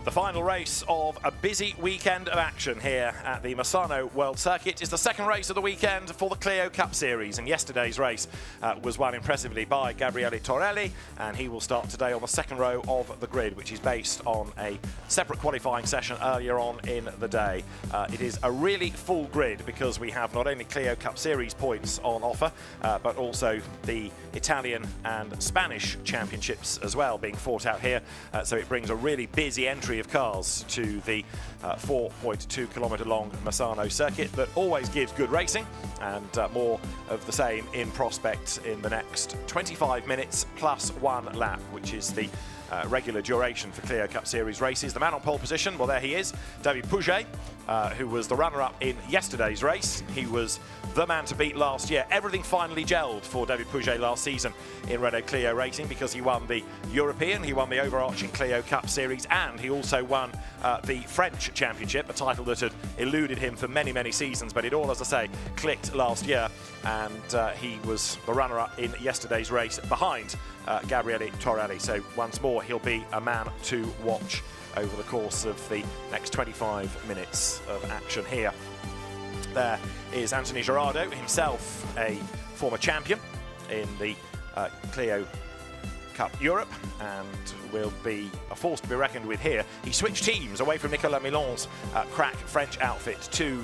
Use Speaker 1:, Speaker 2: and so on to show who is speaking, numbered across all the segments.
Speaker 1: The final race of a busy weekend of action here at the Misano World Circuit is the second race of the weekend for the Clio Cup Series, and yesterday's race was won impressively by Gabriele Torelli, and he will start today on the second row of the grid, which is based on a separate qualifying session earlier on in the day. It is a really full grid because we have not only Clio Cup Series points on offer, but also the Italian and Spanish championships as well being fought out here, so it brings a really busy entry of cars to the 4.2 kilometre long Misano circuit that always gives good racing, and more of the same in prospect in the next 25 minutes plus one lap, which is the regular duration for Clio Cup Series races. The man on pole position, well, there he is, David Pouget, who was the runner-up in yesterday's race. He was the man to beat last year. Everything finally gelled for David Pouget last season in Renault Clio racing because he won the European, he won the overarching Clio Cup Series, and he also won the French Championship, a title that had eluded him for many, many seasons, but it all, as I say, clicked last year, and he was the runner-up in yesterday's race behind Gabriele Torelli. So once more, he'll be a man to watch over the course of the next 25 minutes of action here. There is Anthony Girardot, himself a former champion in the Clio Cup Europe, and will be a force to be reckoned with here. He switched teams away from Nicolas Milon's crack French outfit to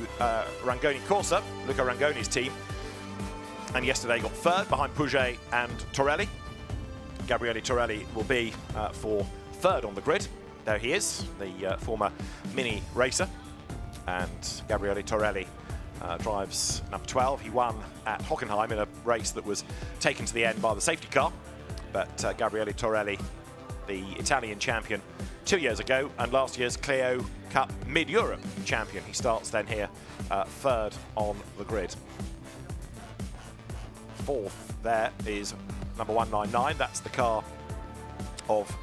Speaker 1: Rangoni Corsa, Luca Rangoni's team, and yesterday got third behind Pouget and Torelli. Gabriele Torelli will be for third on the grid. There he is, the former Mini racer, and Gabriele Torelli drives number 12. He won at Hockenheim in a race that was taken to the end by the safety car, but Gabriele Torelli, the Italian champion 2 years ago, and last year's Clio Cup Mid-Europe champion. He starts then here third on the grid. Fourth there is number 199. That's the car of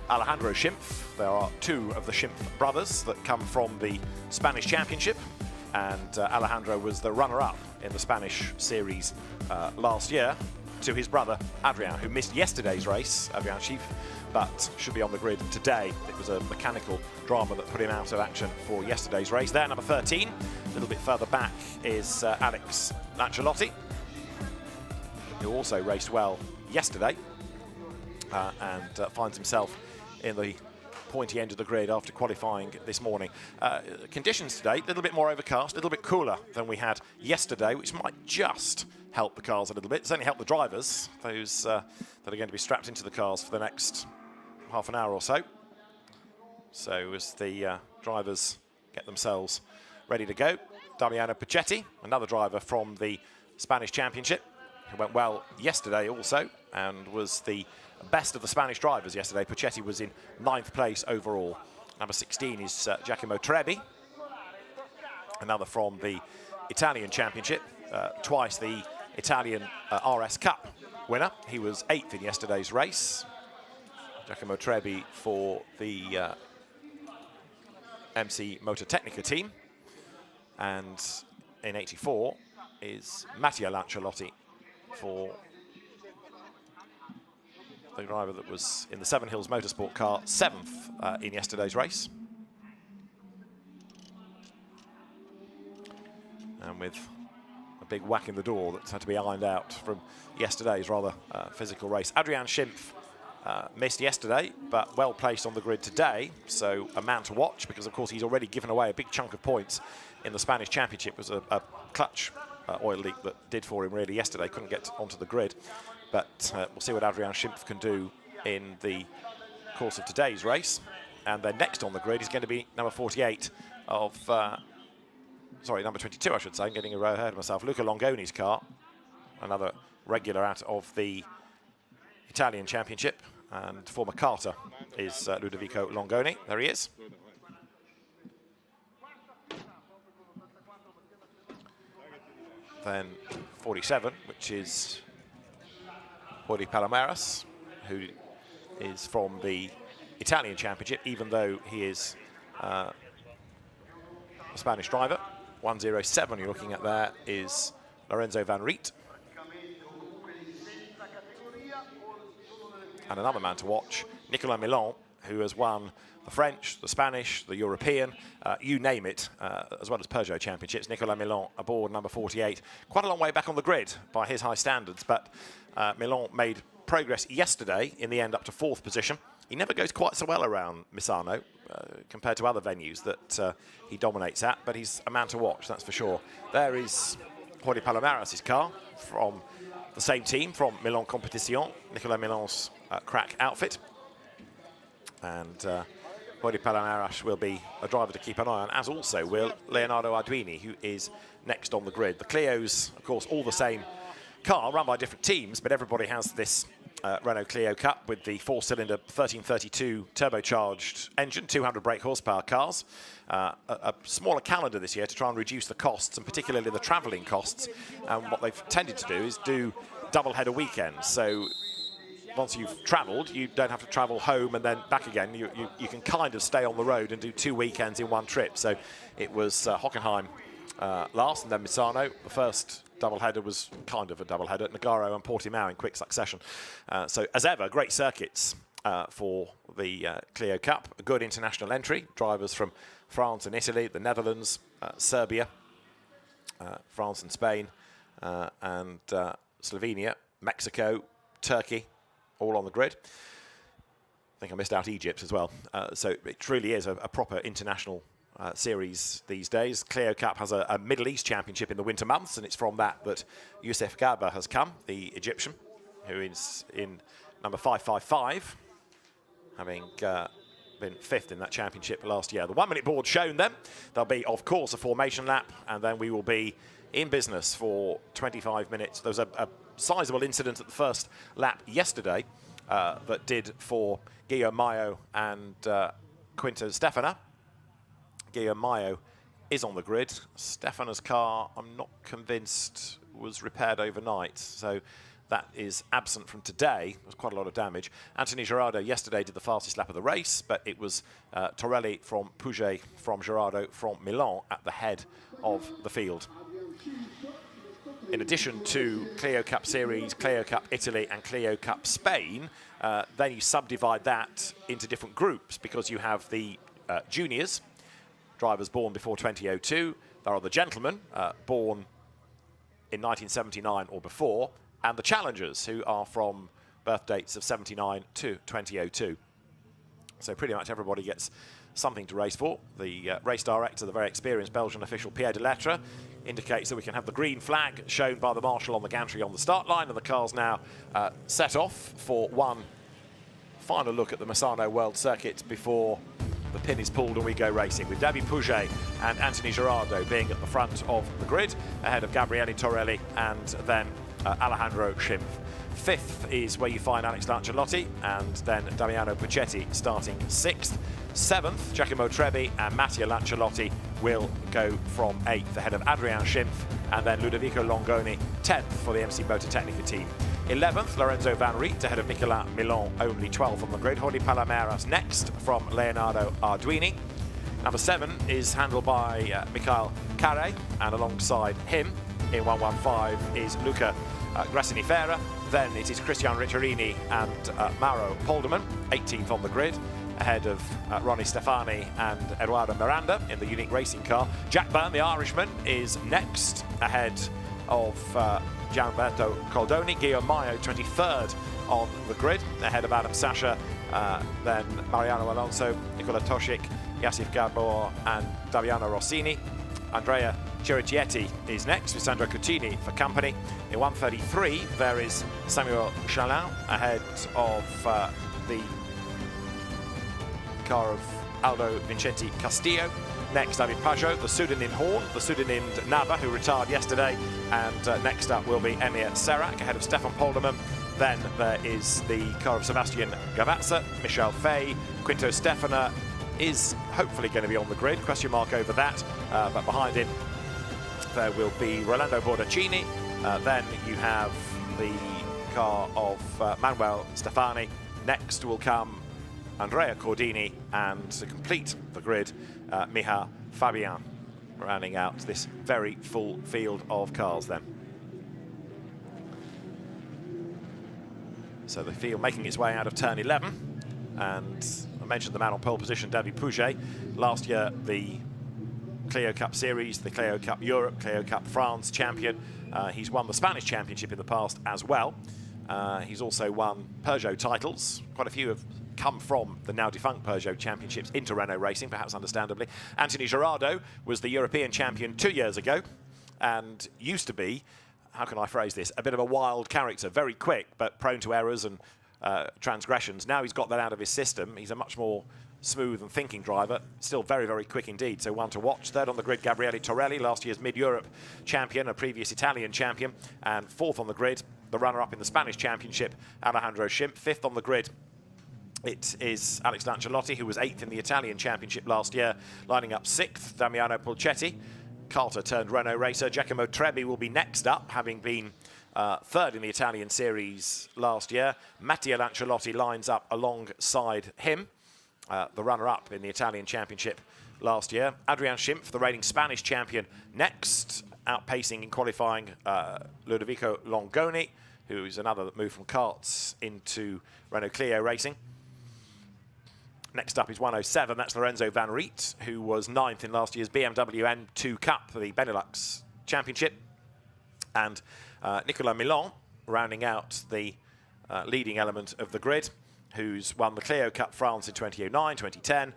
Speaker 1: Alejandro Schimpf. There are two of the Schimpf brothers that come from the Spanish Championship, and Alejandro was the runner-up in the Spanish series last year to his brother Adrian, who missed yesterday's race, Adrian Schimpf, but should be on the grid today. It was a mechanical drama that put him out of action for yesterday's race. There, number 13, a little bit further back, is Alex Lanciolotti, who also raced well yesterday and finds himself in the pointy end of the grid after qualifying this morning. Conditions today, a little bit more overcast, a little bit cooler than we had yesterday, which might just help the cars a little bit. It's only help the drivers, those that are going to be strapped into the cars for the next half an hour or so. So as the drivers get themselves ready to go, Damiano Pichetti, another driver from the Spanish Championship, who went well yesterday also and was the best of the Spanish drivers yesterday. Pichetti was in 9th place overall. Number 16 is Giacomo Trebbi, another from the Italian Championship, twice the Italian RS Cup winner. He was 8th in yesterday's race. Giacomo Trebbi for the MC Motortecnica team. And in 84 is Matteo Lanciolotti for the driver that was in the Seven Hills Motorsport car, 7th in yesterday's race. And with a big whack in the door that had to be ironed out from yesterday's rather physical race. Adrian Schimpf missed yesterday, but well placed on the grid today, so a man to watch because, of course, he's already given away a big chunk of points in the Spanish Championship. It was a clutch oil leak that did for him really yesterday, couldn't get onto the grid. But we'll see what Adrian Schimpf can do in the course of today's race. And then next on the grid is going to be number 48 of, sorry, number 22, I should say. I'm getting a row ahead of myself. Luca Longoni's car, another regular out of the Italian Championship. And former Carter is Ludovico Longoni. There he is. Then 47, which is Jordi Palomares, who is from the Italian Championship, even though he is a Spanish driver. 107 you're looking at there is Lorenzo Van Riet. And another man to watch, Nicolas Milon, who has won the French, the Spanish, the European, you name it, as well as Peugeot Championships. Nicolas Milon aboard number 48. Quite a long way back on the grid by his high standards, but Milon made progress yesterday, in the end up to 4th position. He never goes quite so well around Misano compared to other venues that he dominates at, but he's a man to watch, that's for sure. There is Jordi Palomares' car from the same team, from Milan Competition, Nicolas Milon's crack outfit. And Jordi Palomares will be a driver to keep an eye on, as also will Leonardo Arduini, who is next on the grid. The Clio's, of course, all the same car, run by different teams, but everybody has this Renault Clio Cup with the 4-cylinder 1332 turbocharged engine, 200 brake horsepower cars. A smaller calendar this year to try and reduce the costs, and particularly the travelling costs. And what they've tended to do is do double-header weekends. So once you've travelled, you don't have to travel home and then back again. You can kind of stay on the road and do 2 weekends in one trip. So it was Hockenheim last, and then Misano. The first double-header was kind of a double-header, Nogaro and Portimao in quick succession. So as ever, great circuits for the Clio Cup. A good international entry. Drivers from France and Italy, the Netherlands, Serbia, France and Spain, and Slovenia, Mexico, Turkey, all on the grid. I think I missed out Egypt as well. So it truly is a proper international series these days. Clio Cup has a Middle East Championship in the winter months, and it's from that Youssef Garba has come, the Egyptian, who is in number 555, having been 5th in that championship last year. The 1-minute board shown them. There'll be, of course, a formation lap, and then we will be in business for 25 minutes. There was a sizable incident at the first lap yesterday that did for Guillaume Mayo and Quinto Stefana. Guillaume Mayo is on the grid. Stefana's car, I'm not convinced, was repaired overnight, so that is absent from today. There's quite a lot of damage. Anthony Gerardo yesterday did the fastest lap of the race, but it was Torelli from Pouget, from Gerardo, from Milan at the head of the field. In addition to Clio Cup Series, Clio Cup Italy and Clio Cup Spain, then you subdivide that into different groups, because you have the juniors, drivers born before 2002. There are the gentlemen, born in 1979 or before, and the challengers, who are from birth dates of 79 to 2002. So pretty much everybody gets something to race for. The race director, the very experienced Belgian official Pierre Delettre, indicates that we can have the green flag shown by the marshal on the gantry on the start line, and the car's now set off for one final look at the Misano World Circuit before the pin is pulled and we go racing, with David Pouget and Anthony Gerardo being at the front of the grid, ahead of Gabriele Torelli and then Alejandro Schimpf. 5th is where you find Alex Lancialotti, and then Damiano Puccetti starting 6th. 7th, Giacomo Trebi and Mattia Lancialotti will go from 8th, ahead of Adrian Schimpf and then Ludovico Longoni, 10th for the MC Motor Technica team. 11th, Lorenzo Van Riet, ahead of Nicolas Milon, only 12th on the grid. Jordi Palomares next from Leonardo Arduini. Number 7 is handled by Mikhail Carre, and alongside him in 115 is Luca Grassinifera. Then it is Christian Ricciarini and Mauro Polderman, 18th on the grid, ahead of Ronnie Stefani and Eduardo Miranda in the unique racing car. Jack Byrne, the Irishman, is next, ahead of Gianberto Coldoni. Guillaume Mayo, 23rd on the grid, ahead of Adam Sasha, then Mariano Alonso, Nicola Toshik, Yassif Gabor and Daviano Rossini. Andrea Chiricietti is next, with Sandro Cucini for company. In 133, there is Samuel Chalin, ahead of the car of Aldo Vincenti Castillo. Next, David Pajot, the Sudanin Horn, the Sudanin Nava, who retired yesterday. And next up will be Emir Serak, ahead of Stefan Polderman. Then there is the car of Sebastian Gavazza, Michel Fay. Quinto Stefana is hopefully going to be on the grid, question mark over that. But behind him, there will be Rolando Bordaccini. Then you have the car of Manuel Stefani. Next will come Andrea Cordini, and to complete the grid, Miha Fabian, rounding out this very full field of cars then. So the field making its way out of turn 11, and I mentioned the man on pole position, David Pouget. Last year, the Clio Cup Series, the Clio Cup Europe, Clio Cup France champion. He's won the Spanish championship in the past as well. He's also won Peugeot titles. Quite a few have come from the now defunct Peugeot championships into Renault racing, perhaps understandably. Anthony Girardot was the European champion 2 years ago and used to be, how can I phrase this, a bit of a wild character, very quick but prone to errors and transgressions. Now he's got that out of his system. He's a much more smooth and thinking driver, still very, very quick indeed, so one to watch. Third on the grid, Gabriele Torelli, last year's Mid-Europe champion, a previous Italian champion, and fourth on the grid, the runner-up in the Spanish championship, Alejandro Schimpf. Fifth on the grid, it is Alex Lanciolotti, who was eighth in the Italian championship last year, lining up sixth, Damiano Pulcetti, Carter-turned-Renault racer. Giacomo Trebbi will be next up, having been third in the Italian series last year. Mattia Lanciolotti lines up alongside him, the runner-up in the Italian championship last year. Adrian Schimpf, the reigning Spanish champion, next, outpacing in qualifying Ludovico Longoni, who is another that moved from karts into Renault Clio racing. Next up is 107, that's Lorenzo Van Riet, who was ninth in last year's BMW M2 Cup for the Benelux Championship. And Nicolas Milan, rounding out the leading element of the grid, who's won the Clio Cup France in 2009, 2010.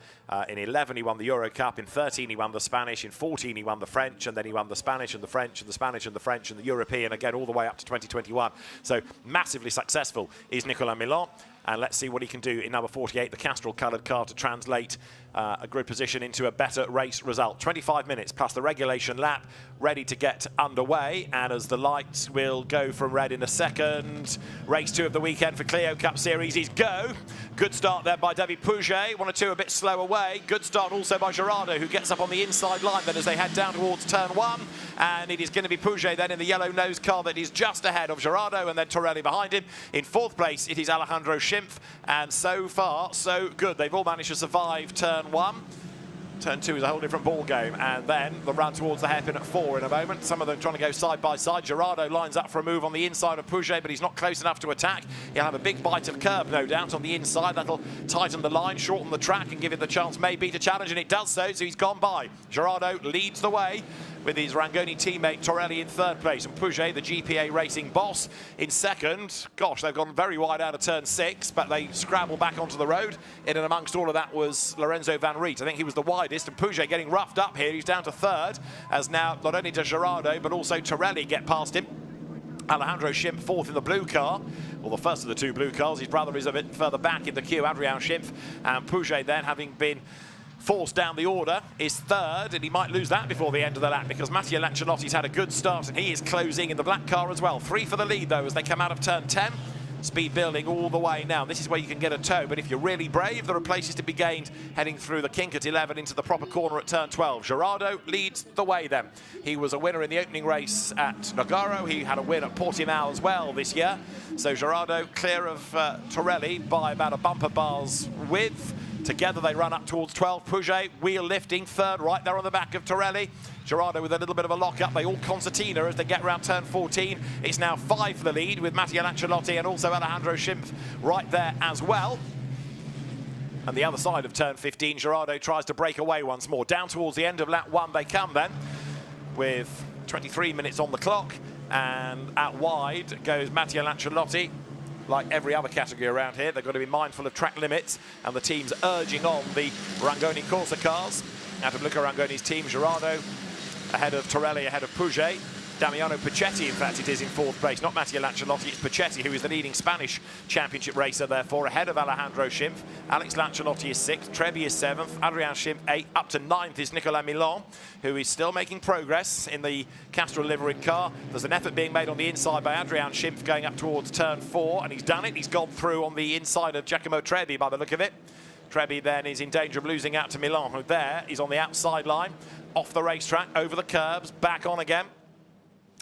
Speaker 1: In 11, he won the Euro Cup. In 13, he won the Spanish. In 14, he won the French. And then he won the Spanish and the French and the Spanish and the French and the European, again, all the way up to 2021. So massively successful is Nicolas Milan. And let's see what he can do in number 48, the Castrol-coloured car, to translate a grid position into a better race result. 25 minutes plus the regulation lap, ready to get underway. And as the lights will go from red in a second, race 2 of the weekend for Clio Cup Series is go. Good start there by David Pouget. 1 or 2 a bit slow away. Good start also by Girardot, who gets up on the inside line then as they head down towards turn 1. And it is going to be Pouget then in the yellow nose car that is just ahead of Girardot, and then Torelli behind him. In 4th place, it is Alejandro Schimpf. And so far, so good. They've all managed to survive turn 1. Turn 2 is a whole different ball game, and then the run towards the hairpin at 4 in a moment. Some of them trying to go side by side. Girardot lines up for a move on the inside of Pouget, but he's not close enough to attack. He'll have a big bite of curb, no doubt, on the inside. That'll tighten the line, shorten the track, and give him the chance maybe to challenge, and it does so he's gone by. Girardot leads the way with his Rangoni teammate Torelli in 3rd place, and Pouget, the GPA racing boss, in 2nd. Gosh, they've gone very wide out of turn 6, but they scramble back onto the road. In and amongst all of that was Lorenzo Van Riet. I think he was the widest, and Pouget getting roughed up here. He's down to 3rd, as now not only does Girardot, but also Torelli get past him. Alejandro Schimpf 4th in the blue car, well, the first of the 2 blue cars. His brother is a bit further back in the queue, Adrian Schimpf, and Pouget then, having been forced down the order, is 3rd, and he might lose that before the end of the lap because Mattia Lanciolotti's had a good start and he is closing in the black car as well. 3 for the lead though as they come out of turn 10. Speed building all the way now. This is where you can get a tow, but if you're really brave, there are places to be gained heading through the kink at 11 into the proper corner at turn 12. Girardot leads the way then. He was a winner in the opening race at Nogaro. He had a win at Portimao as well this year. So Girardot clear of Torelli by about a bumper bar's width. Together they run up towards 12. Pouget wheel lifting 3rd, right there on the back of Torelli. Girardot with a little bit of a lock-up. They all concertina as they get around turn 14. It's now 5 for the lead with Mattia Lanciolotti and also Alejandro Schimpf right there as well. And the other side of turn 15, Girardot tries to break away once more. Down towards the end of lap 1 they come then, with 23 minutes on the clock. And out wide goes Mattia Lanciolotti. Like every other category around here, they've got to be mindful of track limits, and the team's urging on the Rangoni Corsa cars. Out of Luca Rangoni's team, Girardot ahead of Torelli, ahead of Pouget. Damiano Pulcetti, in fact, it is in 4th place, not Mattia Lanciolotti, it's Pulcetti, who is the leading Spanish championship racer, therefore, ahead of Alejandro Schimpf. Alex Lanciolotti is 6th, Trebbi is 7th, Adrian Schimpf 8th, up to 9th is Nicolas Milan, who is still making progress in the Castrol liveried car. There's an effort being made on the inside by Adrian Schimpf going up towards turn 4, and he's done it. He's gone through on the inside of Giacomo Trebbi by the look of it. Trebbi then is in danger of losing out to Milan, who there is on the outside line, off the racetrack, over the curbs, back on again.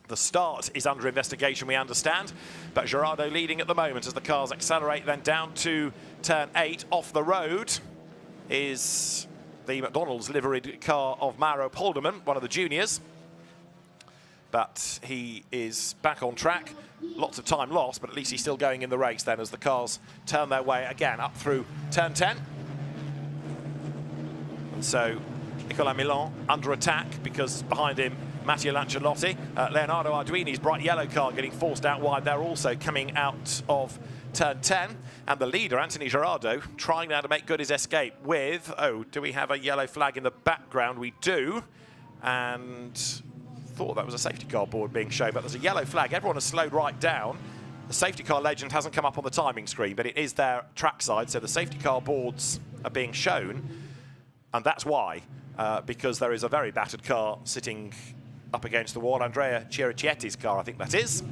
Speaker 1: The start is under investigation, we understand, but Girardot leading at the moment as the cars accelerate then down to turn 8. Off the road is the McDonald's liveried car of Mauro Polderman, one of the juniors. But he is back on track. Lots of time lost, but at least he's still going in the race then as the cars turn their way again up through turn 10. so Nicolas Milan under attack because behind him Matteo Lancialotti. Leonardo Arduini's bright yellow car getting forced out wide. They're also coming out of turn 10. And the leader, Anthony Gerardo, trying now to make good his escape with, oh, do we have a yellow flag in the background? We do. And thought that was a safety car board being shown, but there's a yellow flag. Everyone has slowed right down. The safety car legend hasn't come up on the timing screen, but it is there trackside, so the safety car boards are being shown. And that's why, because there is a very battered car sitting up against the wall. Andrea Chirichietti's car, I think that is.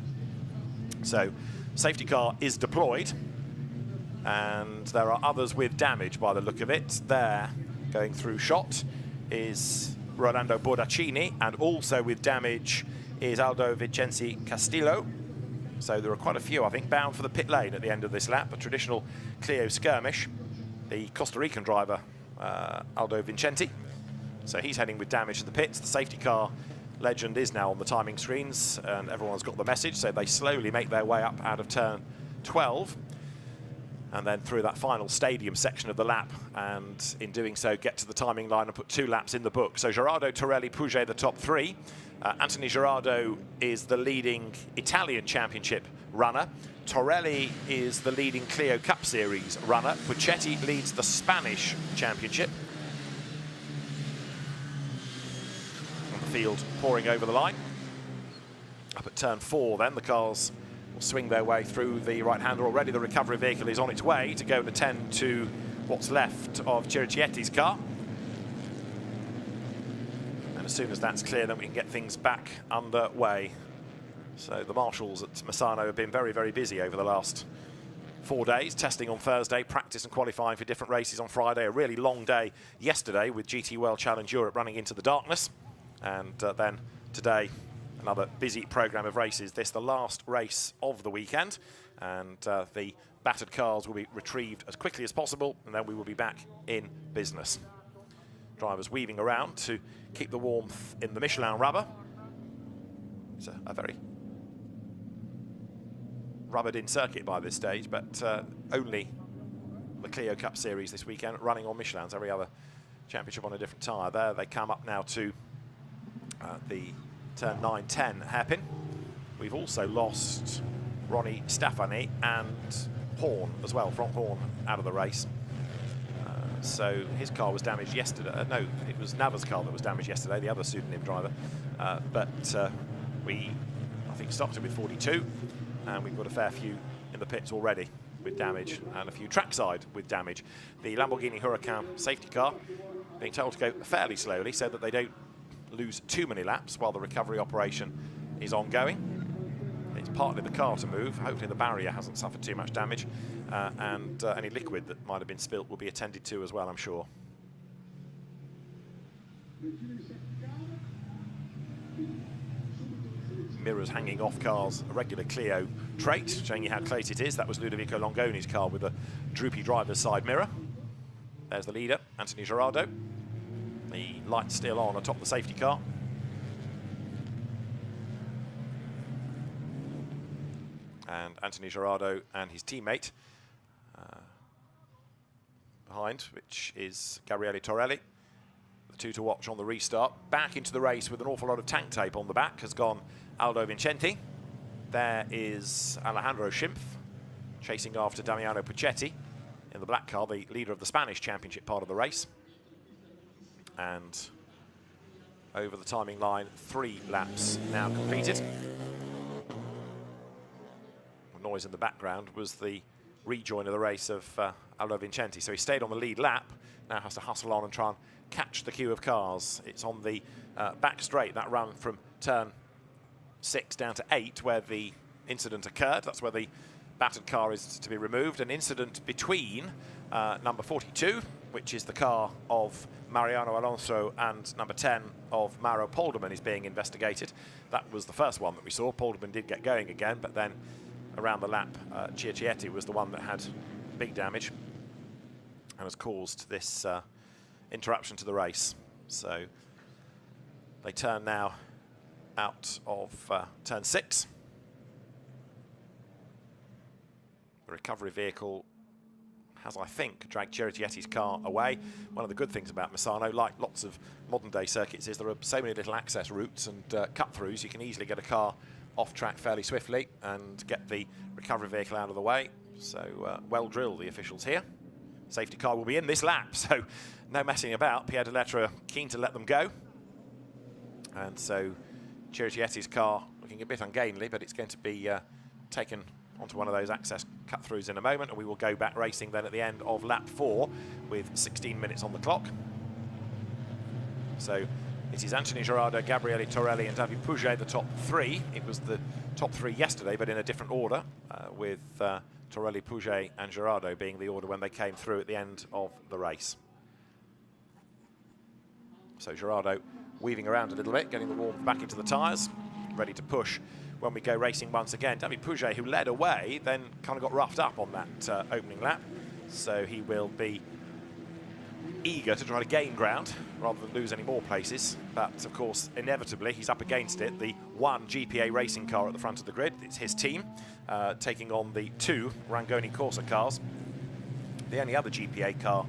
Speaker 1: So safety car is deployed. And there are others with damage by the look of it. There, going through shot, is Rolando Bordaccini, and also with damage is Aldo Vincenzi Castillo. So there are quite a few, I think, bound for the pit lane at the end of this lap, a traditional Clio skirmish. The Costa Rican driver, Aldo Vincenti. So he's heading with damage to the pits. The safety car legend is now on the timing screens, and everyone's got the message, so they slowly make their way up out of turn 12. And then through that final stadium section of the lap, and in doing so get to the timing line and put 2 laps in the book. So Gerardo, Torelli, Pouget, the top 3. Anthony Gerardo is the leading Italian championship runner. Torelli is the leading Clio Cup Series runner. Puccetti leads the Spanish championship. And the field pouring over the line. Up at turn 4 then, the cars will swing their way through the right-hander. Already the recovery vehicle is on its way to go and attend to what's left of Chirichietti's car. And as soon as that's clear, then we can get things back underway. So the marshals at Misano have been very, very busy over the last 4 days, testing on Thursday, practice and qualifying for different races on Friday. A really long day yesterday with GT World Challenge Europe running into the darkness. And then today, another busy programme of races. This the last race of the weekend, and the battered cars will be retrieved as quickly as possible, and then we will be back in business. Drivers weaving around to keep the warmth in the Michelin rubber. It's a very rubbered-in circuit by this stage, but only the Clio Cup Series this weekend running on Michelins. Every other championship on a different tyre. There they come up now to the turn 9-10 hairpin. We've also lost Ronnie Stafani and Horn as well, Frank Horn, out of the race. So his car was damaged yesterday. No, it was Nava's car that was damaged yesterday, the other pseudonym driver. But we, I think, started with 42, and we've got a fair few in the pits already with damage, and a few trackside with damage. The Lamborghini Huracan safety car being told to go fairly slowly so that they don't lose too many laps while the recovery operation is ongoing. It's partly the car to move. Hopefully the barrier hasn't suffered too much damage, and any liquid that might have been spilt will be attended to as well, I'm sure. Mirrors hanging off cars, a regular Clio trait, showing you how close it is. That was Ludovico Longoni's car with a droopy driver's side mirror. There's the leader, Anthony Gerardo. The light's still on atop the safety car. And Anthony Gerardo and his teammate behind, which is Gabriele Torelli. The 2 to watch on the restart. Back into the race with an awful lot of tank tape on the back has gone Aldo Vincenti. There is Alejandro Schimpf chasing after Damiano Puccetti in the black car, the leader of the Spanish championship part of the race. And over the timing line, 3 laps now completed. The noise in the background was the rejoin of the race of Aldo Vincenti. So he stayed on the lead lap, now has to hustle on and try and catch the queue of cars. It's on the back straight, that run from turn 6 down to 8 where the incident occurred. That's where the battered car is to be removed. An incident between number 42, which is the car of Mariano Alonso, and number 10 of Mauro Polderman is being investigated. That was the first one that we saw. Polderman did get going again, but then around the lap, Chirichietti was the one that had big damage and has caused this interruption to the race. So they turn now out of turn 6. The recovery vehicle has, I think, dragged Chierietti's car away. One of the good things about Misano, like lots of modern-day circuits, is there are so many little access routes and cut-throughs. You can easily get a car off track fairly swiftly and get the recovery vehicle out of the way. So well drilled, the officials here. Safety car will be in this lap, so no messing about. Pierre Delettre keen to let them go. And so Chierietti's car looking a bit ungainly, but it's going to be taken onto one of those access cut-throughs in a moment, and we will go back racing then at the end of lap 4 with 16 minutes on the clock. So it is Anthony Girardot, Gabriele Torelli and David Pouget, the top 3. It was the top 3 yesterday, but in a different order, with Torelli, Pouget and Girardot being the order when they came through at the end of the race. So Girardot weaving around a little bit, getting the warmth back into the tyres, ready to push when we go racing once again. David Pouget, who led away, then kind of got roughed up on that opening lap. So he will be eager to try to gain ground rather than lose any more places. But of course, inevitably, he's up against it. The one GPA racing car at the front of the grid, it's his team, taking on the 2 Rangoni Corsa cars. The only other GPA car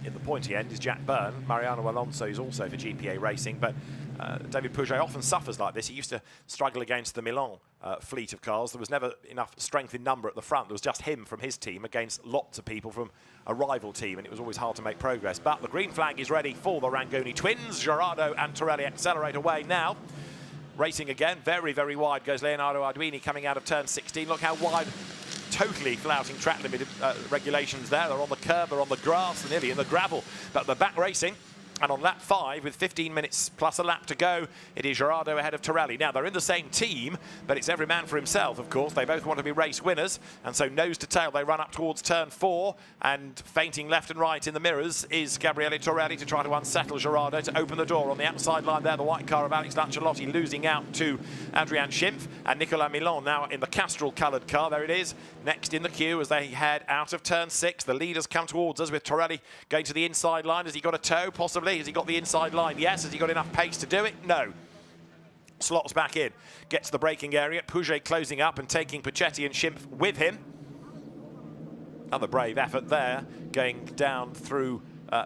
Speaker 1: in the pointy end is Jack Byrne. Mariano Alonso is also for GPA racing, but David Pouget often suffers like this. He used to struggle against the Milan fleet of cars. There was never enough strength in number at the front. There was just him from his team against lots of people from a rival team, and it was always hard to make progress. But the green flag is ready for the Rangoni twins. Girardot and Torelli accelerate away now. Racing again, very, very wide goes Leonardo Arduini coming out of turn 16. Look how wide, totally flouting track limit regulations there. They're on the curb, they're on the grass, they're nearly in the gravel. But they're back racing. And on lap 5, with 15 minutes plus a lap to go, it is Girardot ahead of Torelli. Now, they're in the same team, but it's every man for himself, of course. They both want to be race winners, and so nose to tail, they run up towards turn 4, and feinting left and right in the mirrors is Gabriele Torelli to try to unsettle Girardot, to open the door on the outside line there. The white car of Alex Lanciolotti losing out to Adrian Schimpf, and Nicolas Milon now in the Castrol-coloured car. There it is, next in the queue as they head out of turn 6. The leaders come towards us with Torelli going to the inside line. Has he got a toe, possibly? Has he got the inside line? Yes. Has he got enough pace to do it? No. Slots back in. Gets the braking area. Pouget closing up and taking Puccetti and Schimpf with him. Another brave effort there, going down through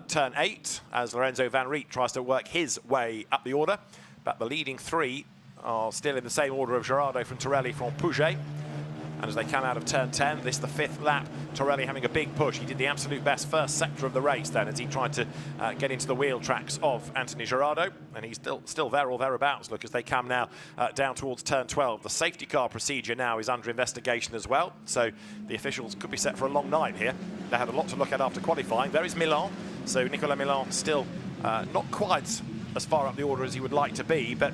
Speaker 1: turn 8 as Lorenzo Van Riet tries to work his way up the order. But the leading 3 are still in the same order of Girardot from Torelli from Pouget. And as they come out of turn 10, this is the 5th lap. Torelli having a big push. He did the absolute best first sector of the race then as he tried to get into the wheel tracks of Anthony Girardot. And he's still there or thereabouts, look, as they come now down towards turn 12. The safety car procedure now is under investigation as well. So the officials could be set for a long night here. They had a lot to look at after qualifying. There is Milan. So Nicolas Milan still not quite as far up the order as he would like to be, but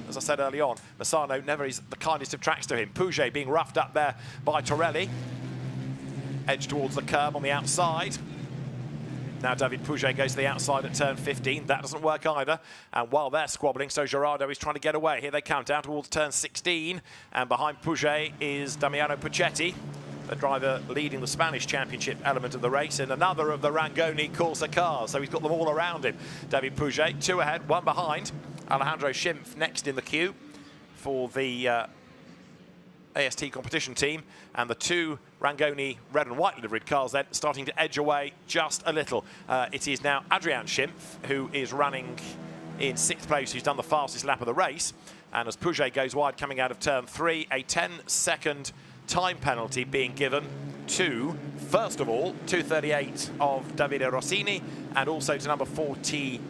Speaker 1: as I said early on, Misano never is the kindest of tracks to him. Pouget being roughed up there by Torelli. Edge towards the curb on the outside. Now David Pouget goes to the outside at turn 15. That doesn't work either. And while they're squabbling, so Girardot is trying to get away. Here they come down towards turn 16. And behind Pouget is Damiano Puccetti, the driver leading the Spanish championship element of the race in another of the Rangoni Corsa cars. So he's got them all around him. David Pouget, 2 ahead, 1 behind. Alejandro Schimpf next in the queue for the AST competition team, and the 2 Rangoni red and white liveried cars then starting to edge away just a little. It is now Adrian Schimpf who is running in 6th place, who's done the fastest lap of the race. And as Pouget goes wide coming out of turn 3, a 10-second time penalty being given to, first of all, 238 of Davide Rossini, and also to number 48,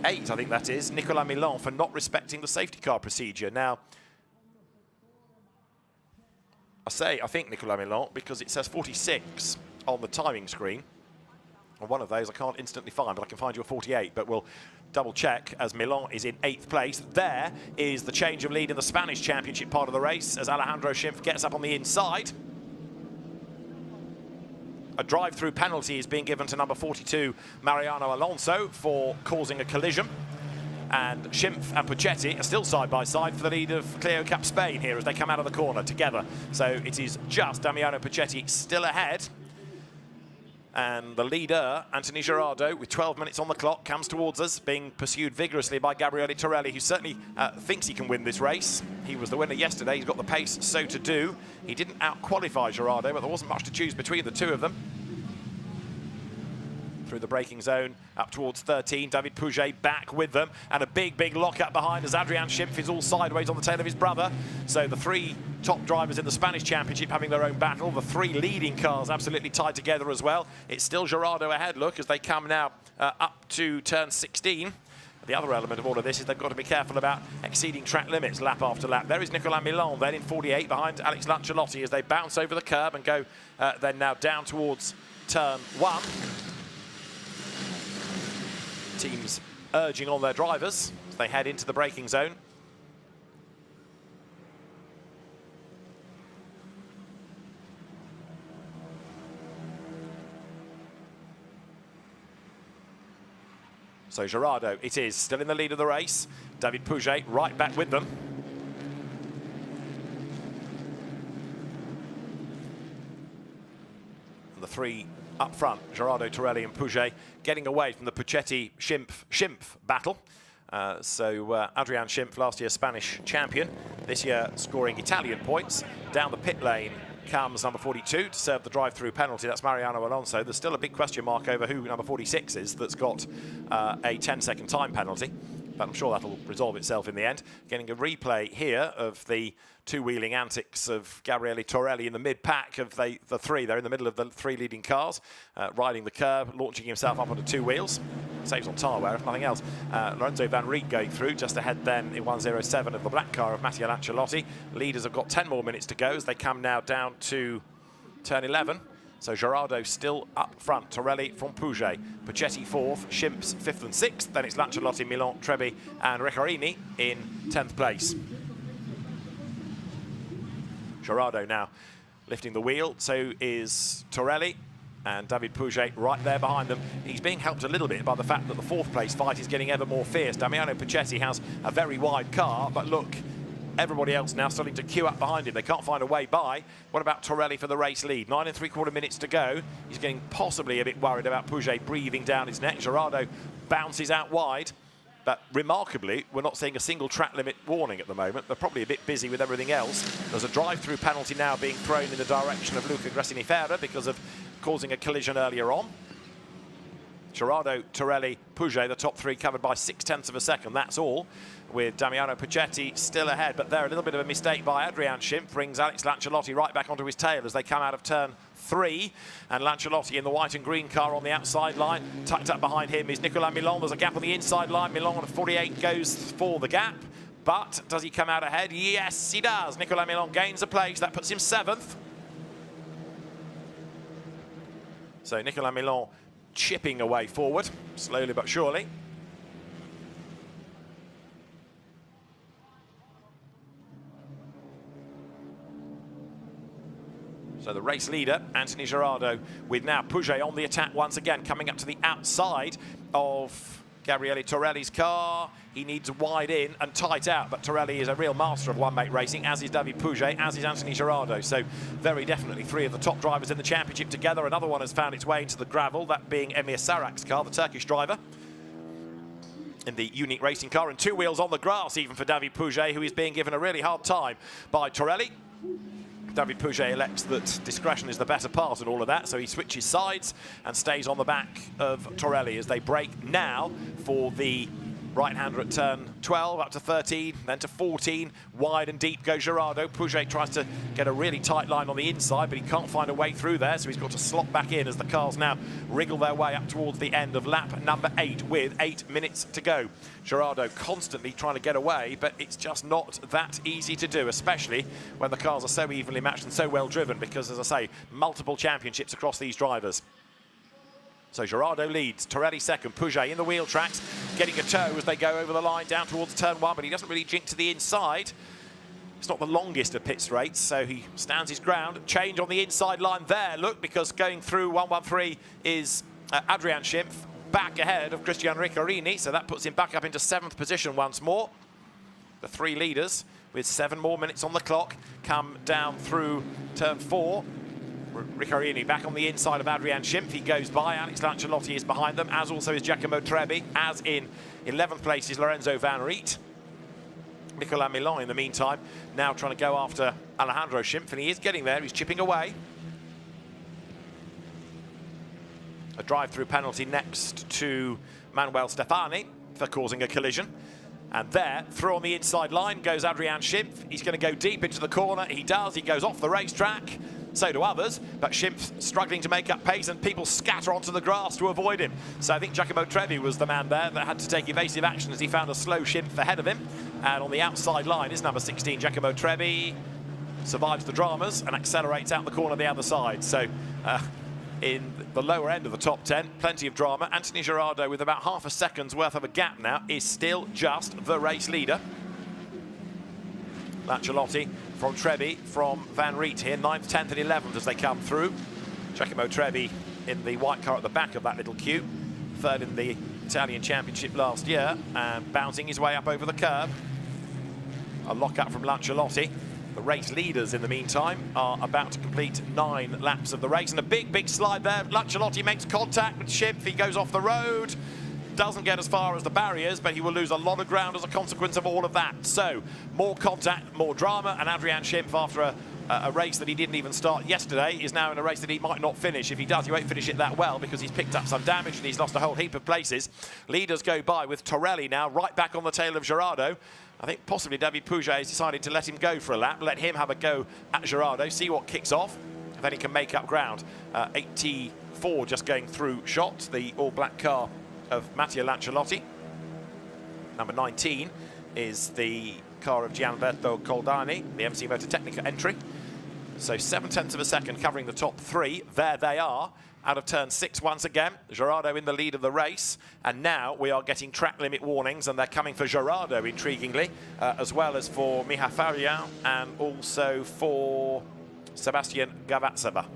Speaker 1: I think that is, Nicolas Milon, for not respecting the safety car procedure. Now, I think Nicolas Milon because it says 46 on the timing screen. And one of those I can't instantly find, but I can find you a 48. But we'll double check as Milon is in 8th place. There is the change of lead in the Spanish championship part of the race as Alejandro Schimpf gets up on the inside. A drive-through penalty is being given to number 42, Mariano Alonso, for causing a collision. And Schimpf and Puccetti are still side by side for the lead of Clio Cup Spain here as they come out of the corner together. So it is just Damiano Puccetti still ahead. And the leader, Anthony Girardot, with 12 minutes on the clock, comes towards us, being pursued vigorously by Gabriele Torelli, who certainly thinks he can win this race. He was the winner yesterday. He's got the pace so to do. He didn't out-qualify Girardot, but there wasn't much to choose between the two of them. through the braking zone up towards 13. David Pouget back with them, and a big lock-up behind as Adrian Schimpf is all sideways on the tail of his brother. So the three top drivers in the Spanish Championship having their own battle. The three leading cars absolutely tied together as well. It's still Gerardo ahead, look, as they come now up to turn 16. The other element of all of this is they've got to be careful about exceeding track limits lap after lap. There is Nicolas Milan then in 48 behind Alex Lanciolotti as they bounce over the curb and go then now down towards turn 1. Teams urging on their drivers as they head into the braking zone. So Gerardo, it is, still in the lead of the race. David Pouget right back with them. And the three up front, Gerardo, Torelli and Pouget, getting away from the Puccetti-Schimpf battle. Adrian Schimpf, last year's Spanish champion, this year scoring Italian points. Down the pit lane comes number 42 to serve the drive-through penalty. That's Mariano Alonso. There's still a big question mark over who number 46 is that's got a 10-second time penalty, but I'm sure that'll resolve itself in the end. Getting a replay here of the two-wheeling antics of Gabriele Torelli in the mid-pack of the three. They're in the middle of the three leading cars, riding the curb, launching himself up onto two wheels. Saves on tyre wear, if nothing else. Lorenzo Van Riet going through, just ahead then in 107 of the black car of Mattia Lanciolotti. Leaders have got 10 more minutes to go as they come now down to turn 11. So Gerardo still up front, Torelli from Pouget, Puccetti 4th, Schimpf 5th and 6th, then it's Lanciolotti, Milan, Trebi and Riccarini in 10th place. Gerardo now lifting the wheel, so is Torelli, and David Pouget right there behind them. He's being helped a little bit by the fact that the 4th place fight is getting ever more fierce. Damiano Puccetti has a very wide car, but look, everybody else now starting to queue up behind him. They can't find a way by. What about Torelli for the race lead? 9 3/4 minutes to go. He's getting possibly a bit worried about Pouget breathing down his neck. Gerardo bounces out wide. But remarkably, we're not seeing a single track limit warning at the moment. They're probably a bit busy with everything else. There's a drive-through penalty now being thrown in the direction of Luca Gresini-Ferrer because of causing a collision earlier on. Gerardo, Torelli, Pouget, the top three covered by 0.6 of a second, that's all, with Damiano Puccetti still ahead. But there, a little bit of a mistake by Adrian Schimpf brings Alex Lanciolotti right back onto his tail as they come out of turn 3, and Lanciolotti in the white and green car on the outside line. Tucked up behind him is Nicolas Milan. There's a gap on the inside line. Milan on 48 goes for the gap, but does he come out ahead? Yes, he does. Nicolas Milan gains a place. That puts him 7th. So Nicolas Milan chipping away forward, slowly but surely. So the race leader, Anthony Gerardo, with now Pouget on the attack once again, coming up to the outside of Gabriele Torelli's car. He needs wide in and tight out, but Torelli is a real master of one-make racing, as is David Pouget, as is Anthony Gerardo. So very definitely three of the top drivers in the championship together. Another one has found its way into the gravel, that being Emir Sarak's car, the Turkish driver, in the unique racing car, and two wheels on the grass even for David Pouget, who is being given a really hard time by Torelli. David Pouget elects that discretion is the better part in all of that, so he switches sides and stays on the back of Torelli as they break now for the right-hander at turn 12, up to 13, then to 14. Wide and deep goes Gerardo. Pouget tries to get a really tight line on the inside, but he can't find a way through there, so he's got to slot back in as the cars now wriggle their way up towards the end of lap number 8 with 8 minutes to go. Gerardo constantly trying to get away, but it's just not that easy to do, especially when the cars are so evenly matched and so well driven, because, as I say, multiple championships across these drivers. So Gerardo leads, Torelli second, Pouget in the wheel tracks, getting a tow as they go over the line down towards turn 1, but he doesn't really jink to the inside. It's not the longest of pit straights, so he stands his ground. Change on the inside line there, look, because going through 113 is Adrian Schimpf, back ahead of Christian Riccarini, so that puts him back up into 7th position once more. The three leaders, with 7 more minutes on the clock, come down through turn 4. Riccarini back on the inside of Adrian Schimpf. He goes by. Alex Lanciolotti is behind them, as also is Giacomo Trebi. As in 11th place is Lorenzo Van Riet. Nicolas Milan, in the meantime, now trying to go after Alejandro Schimpf, and he is getting there. He's chipping away. A drive-through penalty next to Manuel Stefani for causing a collision. And there, through on the inside line, goes Adrian Schimpf. He's going to go deep into the corner. He does. He goes off the racetrack. So do others. But Schimpf struggling to make up pace, and people scatter onto the grass to avoid him. So I think Giacomo Trevi was the man there that had to take evasive action as he found a slow Schimpf ahead of him. And on the outside line is number 16, Giacomo Trevi. Survives the dramas and accelerates out the corner the other side. So in the lower end of the top 10, plenty of drama. Anthony Gerardo, with about half a second's worth of a gap now, is still just the race leader. Lanciolotti from Trevi, from Van Riet here, 9th, 10th and 11th as they come through. Giacomo Trevi in the white car at the back of that little queue. 3rd in the Italian Championship last year, and bouncing his way up over the curb. A lock-up from Lanciolotti. The race leaders, in the meantime, are about to complete 9 laps of the race. And a big, big slide there. Lanciolotti makes contact with Schimpf. He goes off the road. Doesn't get as far as the barriers, but he will lose a lot of ground as a consequence of all of that. So, more contact, more drama. And Adrian Schimpf, after a race that he didn't even start yesterday, is now in a race that he might not finish. If he does, he won't finish it that well because he's picked up some damage and he's lost a whole heap of places. Leaders go by with Torelli now right back on the tail of Gerardo. I think possibly David Pouget has decided to let him go for a lap, let him have a go at Gerardo, see what kicks off, then he can make up ground. 84 just going through shot, the all-black car of Matteo Lanciolotti. Number 19 is the car of Gianberto Coldani, the MC Motor Tecnica entry. So 7/10 of a second covering the top 3. There they are. Out of turn 6 once again. Gerardo in the lead of the race. And now we are getting track limit warnings, and they're coming for Gerardo, intriguingly, as well as for Miha Faria and also for Sebastian Gavatseva.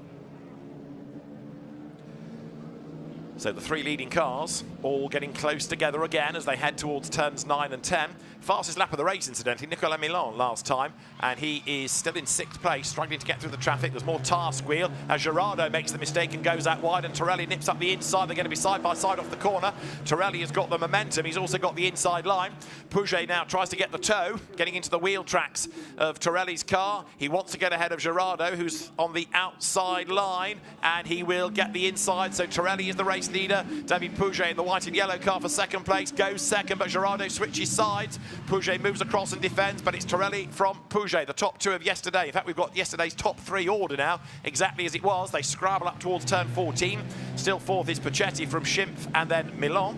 Speaker 1: So the 3 leading cars all getting close together again as they head towards turns 9 and 10. Fastest lap of the race, incidentally, Nicolas Milan last time, and he is still in 6th place, struggling to get through the traffic. There's more tyre squeal as Gerardo makes the mistake and goes out wide, and Torelli nips up the inside. They're going to be side by side off the corner. Torelli has got the momentum. He's also got the inside line. Pouget now tries to get the toe, getting into the wheel tracks of Torelli's car. He wants to get ahead of Gerardo, who's on the outside line, and he will get the inside. So Torelli is the race leader. David Pouget in the white and yellow car for 2nd place goes second, but Gerardo switches sides. Pouget moves across and defends, but it's Torelli from Pouget, the top 2 of yesterday. In fact, we've got yesterday's top 3 order now, exactly as it was. They scrabble up towards turn 14. Still 4th is Puccetti from Schimpf, and then Milan.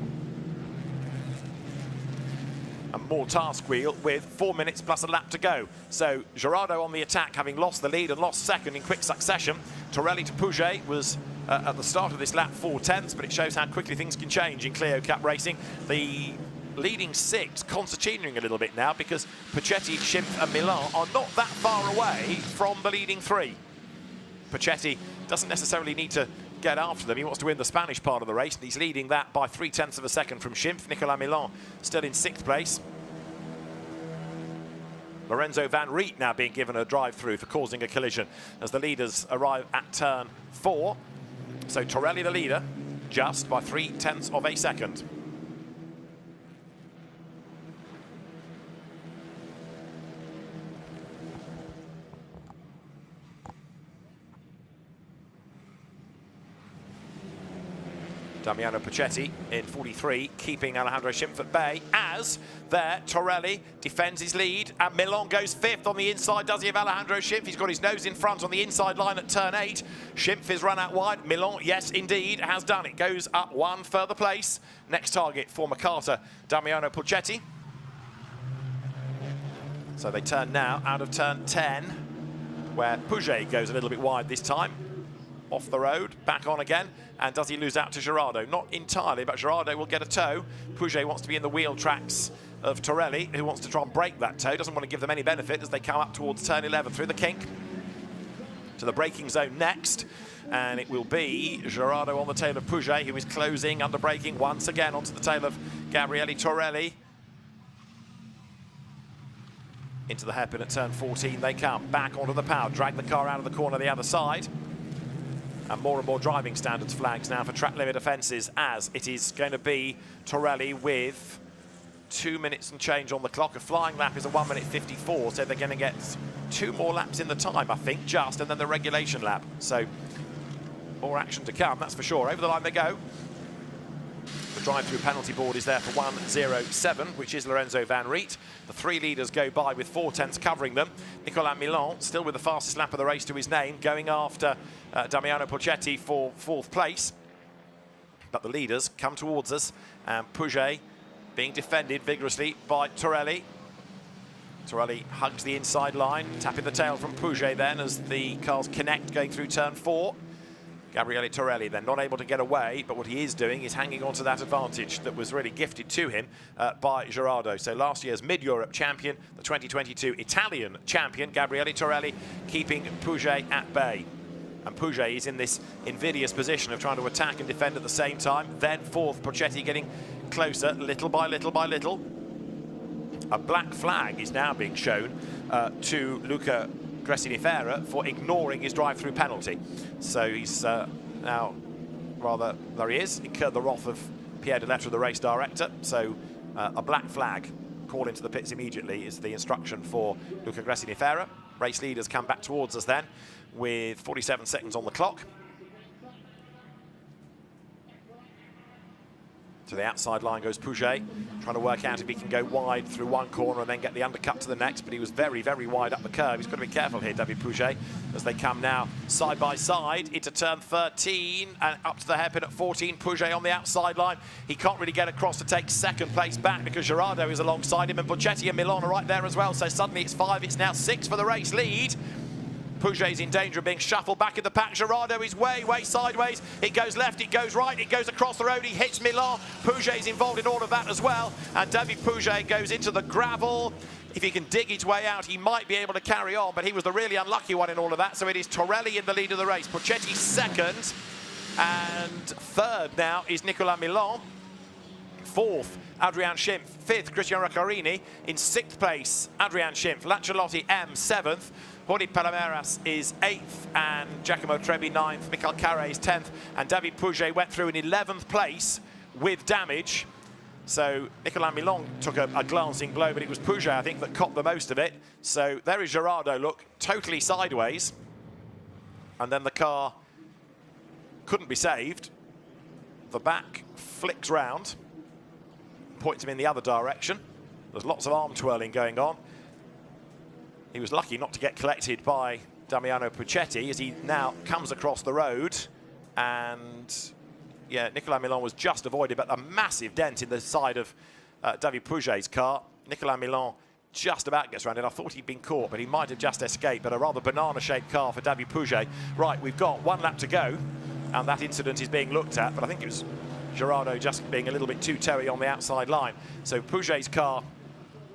Speaker 1: And more task wheel with 4 minutes plus a lap to go. So Gerardo on the attack, having lost the lead and lost second in quick succession. Torelli to Pouget was at the start of this lap 4/10, but it shows how quickly things can change in Clio Cup racing. The leading 6 concertinaing a little bit now because Puccetti, Schimpf and Milan are not that far away from the leading 3. Puccetti doesn't necessarily need to get after them. He wants to win the Spanish part of the race, and he's leading that by 3/10 of a second from Schimpf. Nicolas Milan still in 6th place. Lorenzo Van Riet now being given a drive-through for causing a collision as the leaders arrive at turn 4. So Torelli the leader, just by 3/10 of a second. Damiano Puccetti in 43, keeping Alejandro Schimpf at bay, as there Torelli defends his lead, and Milan goes 5th on the inside, does he, of Alejandro Schimpf? He's got his nose in front on the inside line at turn 8. Schimpf is run out wide. Milan, yes, indeed, has done it. Goes up 1 further place. Next target for Makata, Damiano Puccetti. So they turn now out of turn 10, where Pouget goes a little bit wide this time. Off the road, back on again, and does he lose out to Gerardo? Not entirely, but Gerardo will get a toe. Pouget wants to be in the wheel tracks of Torelli, who wants to try and break that toe. Doesn't want to give them any benefit as they come up towards turn 11 through the kink to the braking zone next, and it will be Gerardo on the tail of Pouget, who is closing under braking once again onto the tail of Gabriele Torelli. Into the hairpin at turn 14 they come, back onto the power, drag the car out of the corner the other side. And more driving standards flags now for track limit offences, as it is going to be Torelli with 2 minutes and change on the clock. A flying lap is a 1:54, so they're going to get 2 more laps in the time, I think, just, and then the regulation lap. So more action to come, that's for sure. Over the line they go. The drive-through penalty board is there for 1:07, which is Lorenzo Van Riet. The three leaders go by with 4/10 covering them. Nicolas Milan, still with the fastest lap of the race to his name, going after Damiano Puccetti for 4th place. But the leaders come towards us, and Puget being defended vigorously by Torelli. Torelli hugs the inside line, tapping the tail from Puget then as the cars connect going through turn 4. Gabriele Torelli then not able to get away, but what he is doing is hanging on to that advantage that was really gifted to him by Gerardo. So last year's Mid-Europe champion, the 2022 Italian champion, Gabriele Torelli, keeping Puget at bay. And Puget is in this invidious position of trying to attack and defend at the same time. Then 4th, Puccetti getting closer, little by little by little. A black flag is now being shown to Luca Gresini-Ferrer for ignoring his drive-through penalty. So he's now rather, there he is, incurred the wrath of Pierre Delettre, the race director. So a black flag called into the pits immediately is the instruction for Luca Gresini-Ferrer. Race leaders come back towards us then with 47 seconds on the clock. To the outside line goes Puget, trying to work out if he can go wide through one corner and then get the undercut to the next, but he was very, very wide up the curve. He's got to be careful here, David Puget, as they come now side by side into turn 13 and up to the hairpin at 14. Puget on the outside line. He can't really get across to take 2nd place back because Gerardo is alongside him, and Puccetti and Milan are right there as well. So suddenly it's 5, it's now 6 for the race lead. Puget's in danger of being shuffled back in the pack. Gerardo is way, way sideways. It goes left, it goes right, it goes across the road, he hits Milan. Puget's involved in all of that as well. And David Puget goes into the gravel. If he can dig his way out, he might be able to carry on, but he was the really unlucky one in all of that. So it is Torelli in the lead of the race. Puccetti 2nd, and 3rd now is Nicolas Milan. 4th, Adrian Schimpf. 5th, Cristian Riccarini. In 6th place, Adrian Schimpf. Lancialotti M 7th. Jordi Palameras is 8th, and Giacomo Trebbi 9th. Michael Carre is 10th, and David Puget went through in 11th place with damage. So Nicolas Milan took a glancing blow, but it was Puget, I think, that copped the most of it. So there is Gerardo, look, totally sideways. And then the car couldn't be saved. The back flicks round, points him in the other direction. There's lots of arm twirling going on. He was lucky not to get collected by Damiano Puccetti as he now comes across the road. And yeah, Nicolas Milan was just avoided, but a massive dent in the side of David Puget's car. Nicolas Milan just about gets around it. I thought he'd been caught, but he might have just escaped. But a rather banana-shaped car for David Puget. Right, we've got 1 lap to go, and that incident is being looked at. But I think it was Gerardo just being a little bit too toey on the outside line. So Puget's car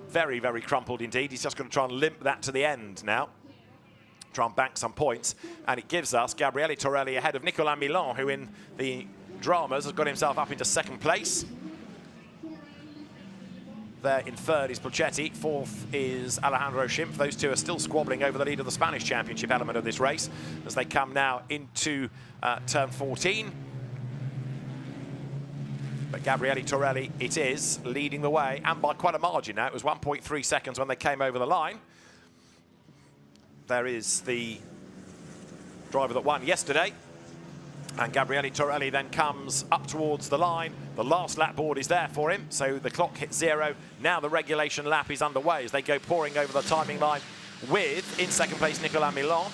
Speaker 1: very, very crumpled indeed. He's just going to try and limp that to the end now. Try and bank some points. And it gives us Gabriele Torelli ahead of Nicolas Milan, who in the dramas has got himself up into 2nd place. There in 3rd is Puccetti. 4th is Alejandro Schimpf. Those two are still squabbling over the lead of the Spanish Championship element of this race as they come now into turn 14. But Gabriele Torelli, it is, leading the way, and by quite a margin now. It was 1.3 seconds when they came over the line. There is the driver that won yesterday. And Gabriele Torelli then comes up towards the line. The last lap board is there for him, so the clock hits 0. Now the regulation lap is underway as they go pouring over the timing line with, in 2nd place, Nicolas Milan.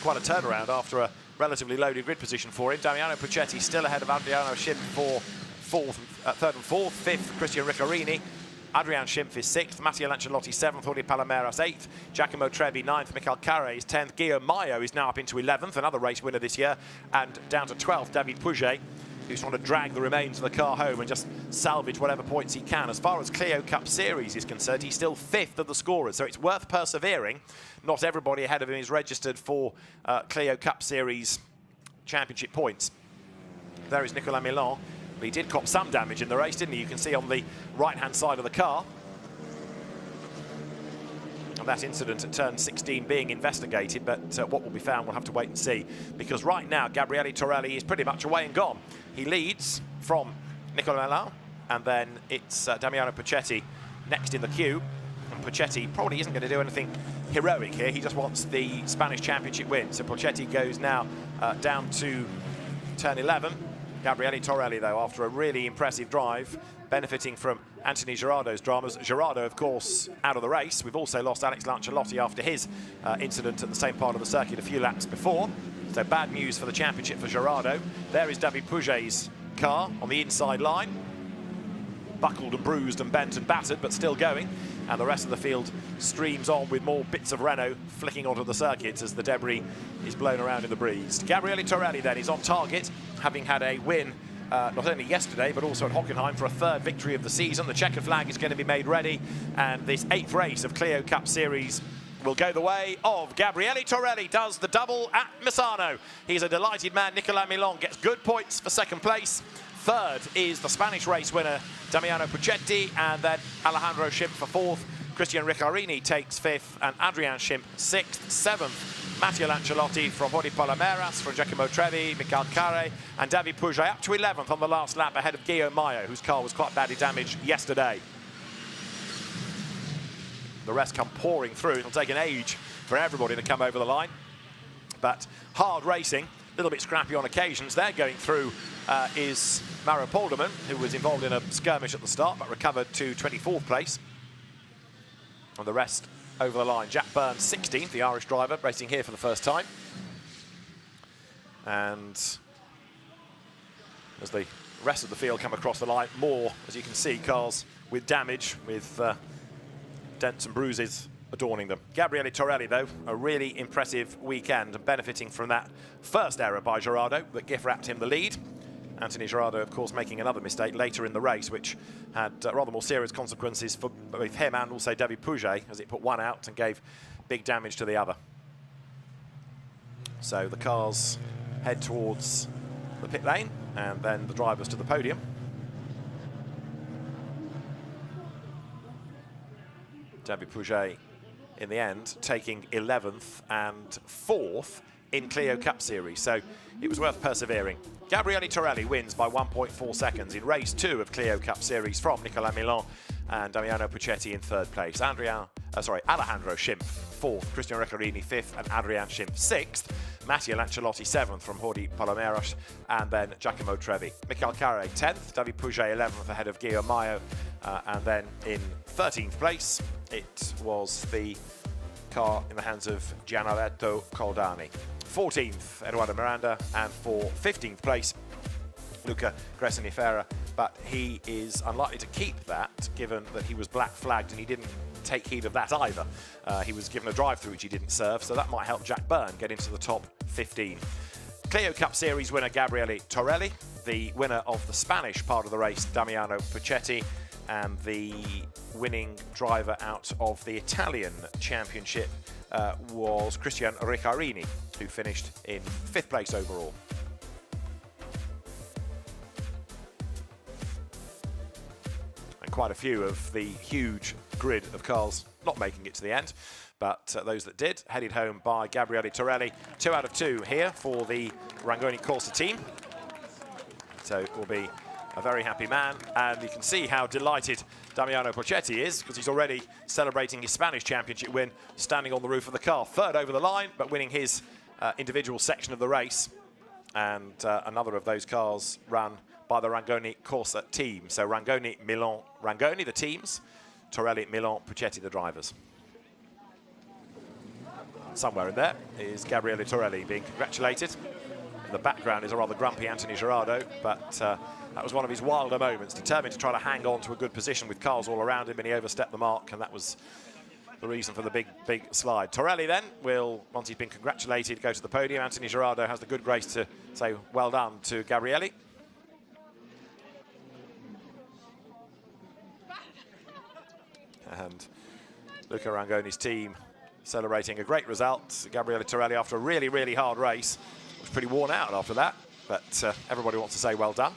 Speaker 1: Quite a turnaround after a relatively loaded grid position for him. Damiano Puccetti still ahead of Adriano Schimpf for 3rd and 4th. 5th, Cristian Riccarini. Adrian Schimpf is 6th. Matteo Lancialotti 7th. Jordi Palameras 8th. Giacomo Trebbi 9th. Michael Carre is 10th. Guillaume Mayo is now up into 11th, another race winner this year. And down to 12th, David Puget, who's trying to drag the remains of the car home and just salvage whatever points he can. As far as Clio Cup Series is concerned, he's still 5th of the scorers, so it's worth persevering. Not everybody ahead of him is registered for Clio Cup Series championship points. There is Nicolas Milan. But he did cop some damage in the race, didn't he? You can see on the right-hand side of the car. And that incident at turn 16 being investigated, but what will be found, we'll have to wait and see. Because right now, Gabriele Torelli is pretty much away and gone. He leads from Nicolas Milan, and then it's Damiano Puccetti next in the queue. And Puccetti probably isn't going to do anything heroic here. He just wants the Spanish Championship win. So Pochetti goes now down to turn 11. Gabriele Torelli, though, after a really impressive drive, benefiting from Anthony Gerardo's dramas. Gerardo, of course, out of the race. We've also lost Alex Lancialotti after his incident at the same part of the circuit a few laps before. So bad news for the championship for Gerardo. There is David Pouget's car on the inside line. Buckled and bruised and bent and battered, but still going. And the rest of the field streams on with more bits of Renault flicking onto the circuit as the debris is blown around in the breeze. Gabriele Torelli then is on target, having had a win not only yesterday, but also at Hockenheim for a third victory of the season. The checkered flag is going to be made ready, and this 8th race of Clio Cup Series will go the way of Gabriele Torelli. Does the double at Misano. He's a delighted man. Nicolas Milon gets good points for 2nd place. 3rd is the Spanish race winner, Damiano Puccetti, and then Alejandro Schimp for 4th. Christian Riccarini takes 5th, and Adrian Schimp 6th. 7th, Matteo Lancialotti from Hodi Palomeras, from Giacomo Trevi, Michael Carre, and David Pouget up to 11th on the last lap ahead of Guillaume Mayo, whose car was quite badly damaged yesterday. The rest come pouring through. It'll take an age for everybody to come over the line, but hard racing, a little bit scrappy on occasions. They're going through is Mauro Polderman, who was involved in a skirmish at the start but recovered to 24th place. And the rest over the line. Jack Byrne, 16th, the Irish driver, racing here for the first time. And as the rest of the field come across the line, more, as you can see, cars with damage, with dents and bruises adorning them. Gabriele Torelli, though, a really impressive weekend, and benefiting from that first error by Gerardo that gift-wrapped him the lead. Anthony Gerardo, of course, making another mistake later in the race, which had rather more serious consequences for both him and also David Pouget, as it put one out and gave big damage to the other. So the cars head towards the pit lane, and then the drivers to the podium. David Pouget, in the end, taking 11th and 4th in Clio Cup Series, so it was worth persevering. Gabriele Torelli wins by 1.4 seconds in race 2 of Clio Cup Series from Nicolas Milon and Damiano Puccetti in 3rd place. Alejandro Schimp 4th, Christian Riccarini 5th, and Adrian Schimp 6th. Matteo Lancialotti 7th from Hodi Palomeras, and then Giacomo Trevi. Michael Carre 10th, David Pouget 11th ahead of Guillaume Mayo, and then in 13th place it was the car in the hands of Gianalberto Coldani. 14th, Eduardo Miranda, and for 15th place, Luca Gressanifera, but he is unlikely to keep that, given that he was black flagged and he didn't take heed of that either. He was given a drive-through which he didn't serve, so that might help Jack Byrne get into the top 15. Clio Cup Series winner Gabriele Torelli, the winner of the Spanish part of the race, Damiano Puccetti, and the winning driver out of the Italian Championship was Christian Riccarini, who finished in 5th place overall. And quite a few of the huge grid of cars not making it to the end, but those that did headed home by Gabriele Torelli. 2 out of 2 here for the Rangoni Corsa team. So it will be a very happy man, and you can see how delighted Damiano Puccetti is, because he's already celebrating his Spanish Championship win, standing on the roof of the car. 3rd over the line, but winning his individual section of the race. And another of those cars run by the Rangoni Corsa team. So Rangoni, Milan, Rangoni, the teams, Torelli, Milan, Puccetti, the drivers. Somewhere in there is Gabriele Torelli being congratulated. In the background is a rather grumpy Anthony Gerardo, but that was one of his wilder moments, determined to try to hang on to a good position with cars all around him, and he overstepped the mark, and that was the reason for the big slide. Torelli then will, once he's been congratulated, go to the podium. Anthony Gerardo has the good grace to say well done to Gabriele. And Luca Rangoni's team celebrating a great result. Gabriele Torelli, after a really, really hard race, was pretty worn out after that, but everybody wants to say well done.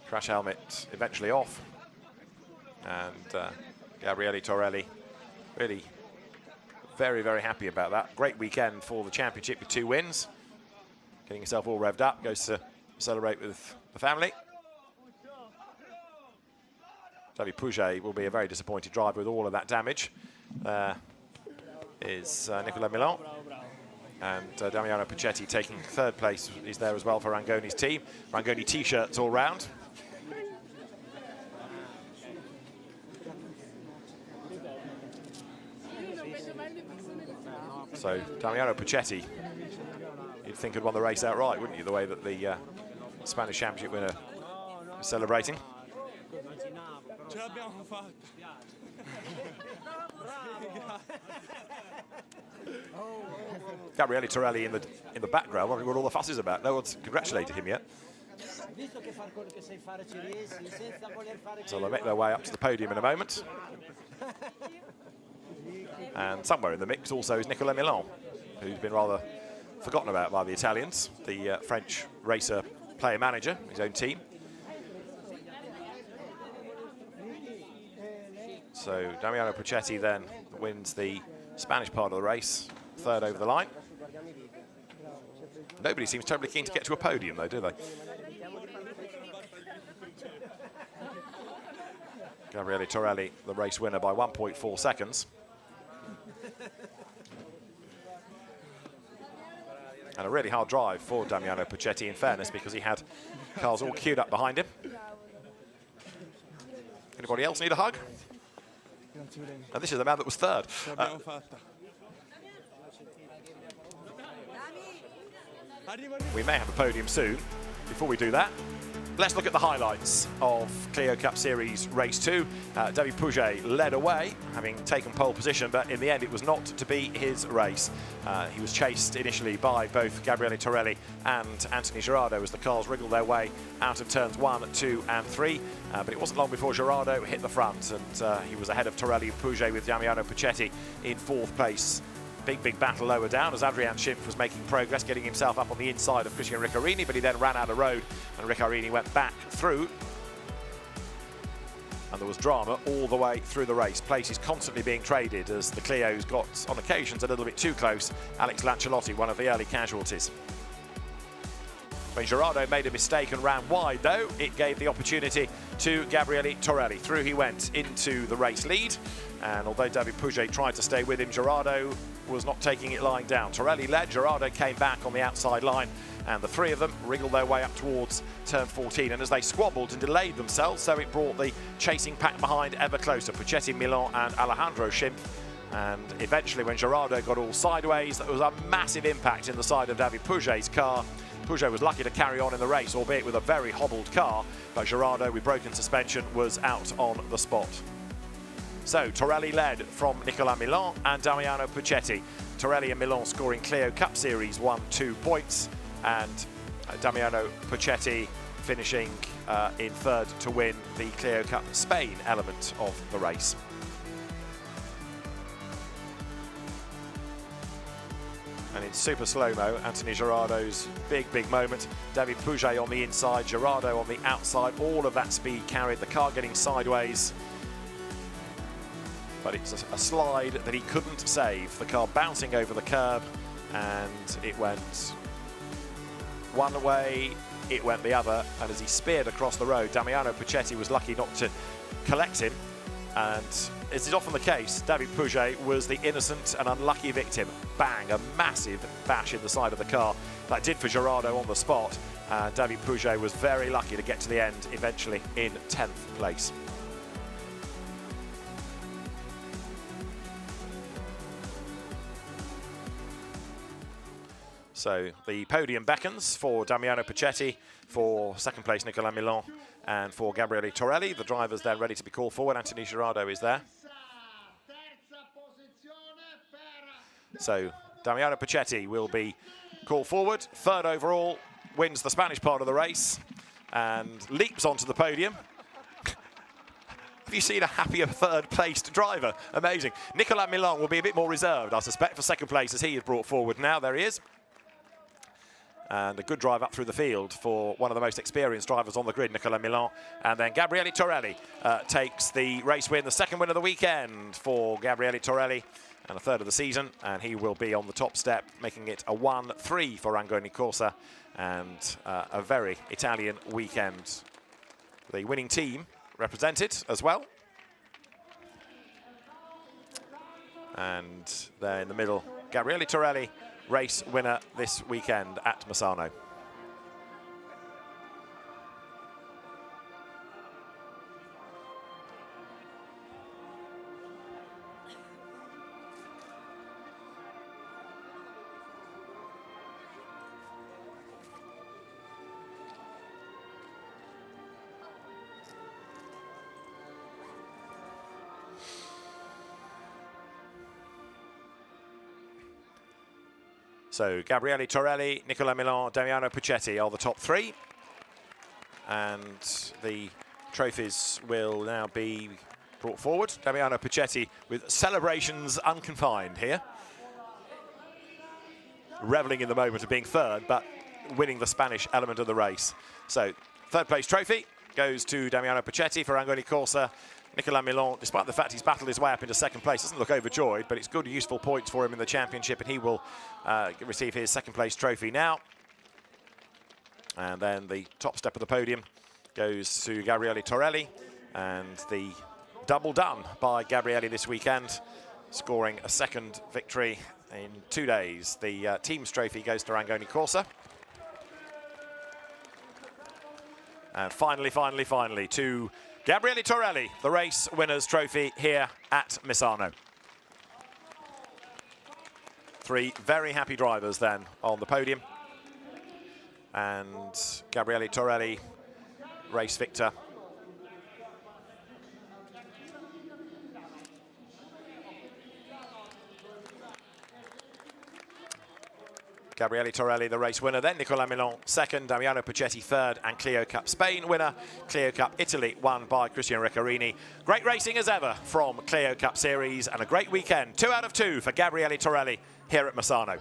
Speaker 1: Crash helmet eventually off, and Gabriele Torelli really very, very happy about that. Great weekend for the championship with 2 wins. Getting himself all revved up, goes to celebrate with the family. David Pouget will be a very disappointed driver with all of that damage. There is Nicolas Milan. And Damiano Puccetti taking third place is there as well for Rangoni's team. Rangoni T-shirts all round. So Damiano Puccetti, you'd think had won the race outright, wouldn't you, the way that the Spanish Championship winner was celebrating. Gabriele Torelli in the background, wondering what all the fuss is about. No one's congratulated him yet. So they'll make their way up to the podium in a moment. And somewhere in the mix also is Nicolas Milan, who's been rather forgotten about by the Italians, the French racer player manager, his own team. So Damiano Puccetti then wins the Spanish part of the race, third over the line. Nobody seems terribly keen to get to a podium though, do they? Gabriele Torelli, the race winner by 1.4 seconds. And a really hard drive for Damiano Puccetti, in fairness, because he had cars all queued up behind him. Anybody else need a hug? And this is the man that was third. We may have a podium soon. Before we do that, let's look at the highlights of Clio Cup Series Race 2. David Pouget led away, having taken pole position, but in the end it was not to be his race. He was chased initially by both Gabriele Torelli and Anthony Gerardo as the cars wriggled their way out of turns 1, 2 and 3. But it wasn't long before Gerardo hit the front, and he was ahead of Torelli and Pouget, with Damiano Puccetti in 4th place. Big battle lower down as Adrian Schimpf was making progress, getting himself up on the inside of Christian Riccarini, but he then ran out of road and Riccarini went back through. And there was drama all the way through the race. Places constantly being traded as the Clios got, on occasions, a little bit too close. Alex Lanciolotti, one of the early casualties. When Gerardo made a mistake and ran wide, though, it gave the opportunity to Gabriele Torelli. Through he went into the race lead. And although David Pouget tried to stay with him, Gerardo was not taking it lying down. Torelli led, Gerardo came back on the outside line, and the three of them wriggled their way up towards turn 14. And as they squabbled and delayed themselves, so it brought the chasing pack behind ever closer. Puccetti, Milan and Alejandro Schimpf. And eventually, when Gerardo got all sideways, there was a massive impact in the side of David Pouget's car. Pouget was lucky to carry on in the race, albeit with a very hobbled car, but Gerardo, with broken suspension, was out on the spot. So Torelli led from Nicolas Milan and Damiano Puccetti. Torelli and Milan scoring Clio Cup Series 1-2 points, and Damiano Puccetti finishing in third to win the Clio Cup Spain element of the race. And in super slow-mo, Anthony Gerardo's big moment. David Pouget on the inside, Gerardo on the outside. All of that speed carried, the car getting sideways. But it's a slide that he couldn't save. The car bouncing over the curb, and it went one way, it went the other. And as he speared across the road, Damiano Puccetti was lucky not to collect him. And as is often the case, David Pouget was the innocent and unlucky victim. Bang, a massive bash in the side of the car. That did for Gerardo on the spot. And David Pouget was very lucky to get to the end, eventually in 10th place. So the podium beckons for Damiano Puccetti, for second place Nicolas Milan, and for Gabriele Torelli. The drivers then ready to be called forward. Anthony Gerardo is there. So Damiano Puccetti will be called forward. Third overall, wins the Spanish part of the race and leaps onto the podium. Have you seen a happier third-placed driver? Amazing. Nicolas Milan will be a bit more reserved, I suspect, for second place as he is brought forward now. There he is. And a good drive up through the field for one of the most experienced drivers on the grid, Nicolas Milan. And then Gabriele Torelli takes the race win, the second win of the weekend for Gabriele Torelli, and a third of the season. And he will be on the top step, making it a 1-3 for Rangoni Corsa, and a very Italian weekend. The winning team represented as well. And there in the middle, Gabriele Torelli, race winner this weekend at Misano. So Gabriele Torelli, Nicola Milan, Damiano Puccetti are the top three. And the trophies will now be brought forward. Damiano Puccetti with celebrations unconfined here. Reveling in the moment of being third, but winning the Spanish element of the race. So third place trophy goes to Damiano Puccetti for Angoni Corsa. Nicola Milan, despite the fact he's battled his way up into second place, doesn't look overjoyed, but it's good, useful points for him in the championship, and he will receive his second place trophy now. And then the top step of the podium goes to Gabriele Torelli, and the double done by Gabriele this weekend, scoring a second victory in 2 days. The team's trophy goes to Angoni Corsa. And finally, to Gabriele Torelli, the race winner's trophy here at Misano. 3 very happy drivers then on the podium. And Gabriele Torelli, race victor. Gabriele Torelli, the race winner. Then Nicola Milan, second. Damiano Puccetti, third. And Clio Cup Spain winner. Clio Cup Italy, won by Cristiano Reccarini. Great racing as ever from Clio Cup Series, and a great weekend. 2 out of 2 for Gabriele Torelli here at Misano.